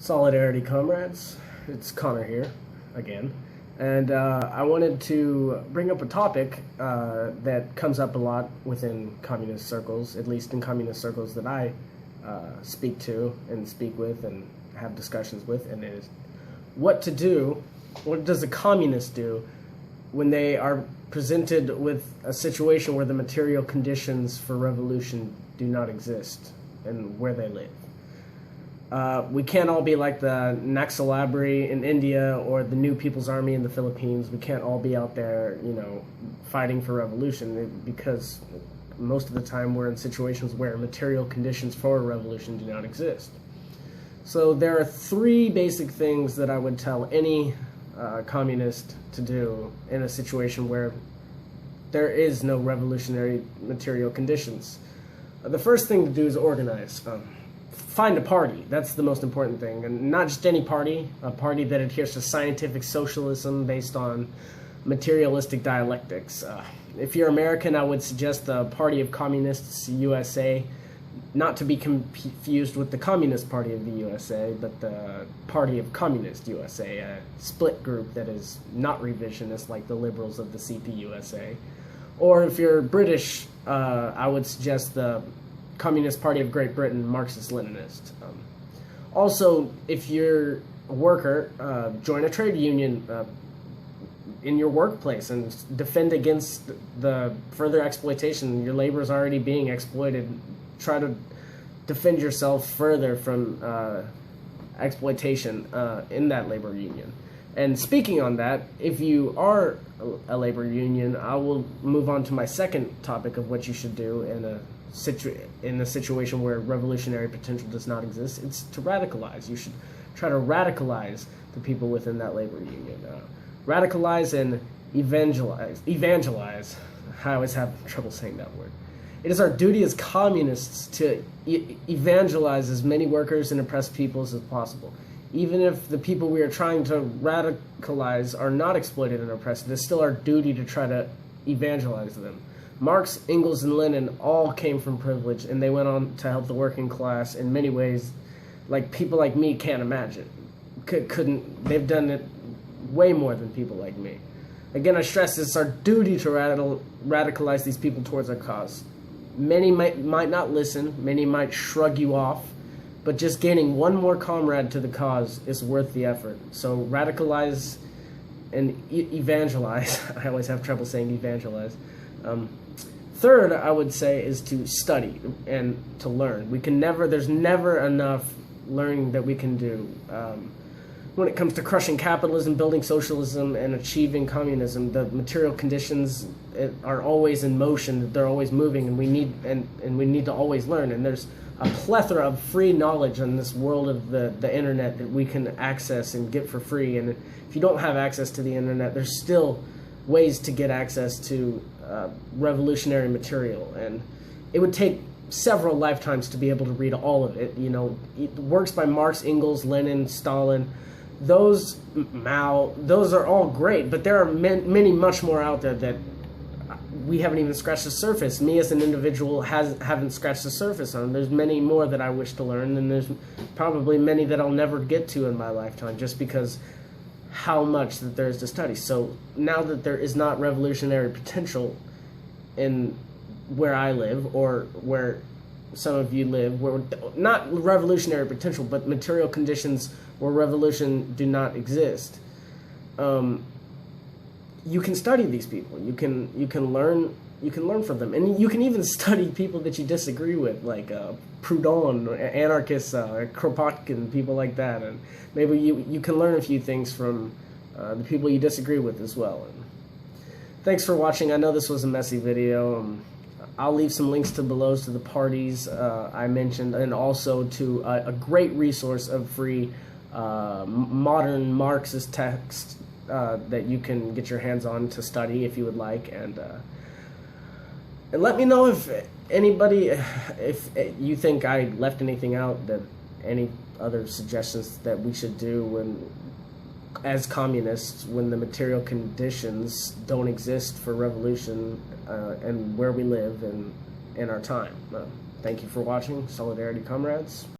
Solidarity comrades, it's Connor here again, and I wanted to bring up a topic that comes up a lot within communist circles, at least in communist circles that I speak to and speak with and have discussions with, and it is what to do, what does a communist do when they are presented with a situation where the material conditions for revolution do not exist and where they live. We can't all be like the Naxalabari in India or the New People's Army in the Philippines. We can't all be out there, fighting for revolution, because most of the time we're in situations where material conditions for a revolution do not exist. So there are three basic things that I would tell any communist to do in a situation where there is no revolutionary material conditions. The first thing to do is organize. Find a party. That's the most important thing, and not just any party, a party that adheres to scientific socialism based on materialistic dialectics. If you're American, I would suggest the Party of Communists USA, not to be confused with the Communist Party of the USA, but the Party of Communist USA, a split group that is not revisionist like the liberals of the CPUSA. Or if you're British, I would suggest the Communist Party of Great Britain, Marxist-Leninist. Also, if you're a worker, join a trade union in your workplace and defend against the further exploitation. Your labor is already being exploited. Try to defend yourself further from exploitation in that labor union. And speaking on that, if you are a labor union, I will move on to my second topic of what you should do in a situation where revolutionary potential does not exist. It's to radicalize. You should try to radicalize the people within that labor union. Radicalize and evangelize. I always have trouble saying that word. It is our duty as communists to evangelize as many workers and oppressed peoples as possible. Even if the people we are trying to radicalize are not exploited and oppressed, it is still our duty to try to evangelize them. Marx, Engels, and Lenin all came from privilege, and they went on to help the working class in many ways like people like me can't imagine. They've done it way more than people like me. Again, I stress it's our duty to radicalize these people towards our cause. Many might not listen, many might shrug you off, but just gaining one more comrade to the cause is worth the effort. So radicalize and evangelize. I always have trouble saying evangelize. Third, I would say, is to study and to learn. There's never enough learning that we can do. When it comes to crushing capitalism, building socialism, and achieving communism, the material conditions are always in motion. They're always moving, and we need to always learn. And there's a plethora of free knowledge in this world of the internet that we can access and get for free. And if you don't have access to the internet, there's still ways to get access to revolutionary material, and it would take several lifetimes to be able to read all of it. Works by Marx, Engels, Lenin, Stalin, Mao, those are all great, but there are many much more out there that we haven't even scratched the surface. Me as an individual haven't scratched the surface on. There's many more that I wish to learn, and there's probably many that I'll never get to in my lifetime, just because how much that there is to study. So now that there is not revolutionary potential in where I live or where some of you live, where not revolutionary potential, but material conditions where revolution do not exist, you can study these people. You can learn from them, and you can even study people that you disagree with, like Proudhon, anarchists, Kropotkin, people like that, and maybe you can learn a few things from the people you disagree with as well. And thanks for watching. I know this was a messy video. I'll leave some links below to the parties I mentioned, and also to a great resource of free modern Marxist texts that you can get your hands on to study if you would like, and let me know if you think I left anything out, that any other suggestions that we should do as communists when the material conditions don't exist for revolution and where we live in our time. Thank you for watching. Solidarity comrades.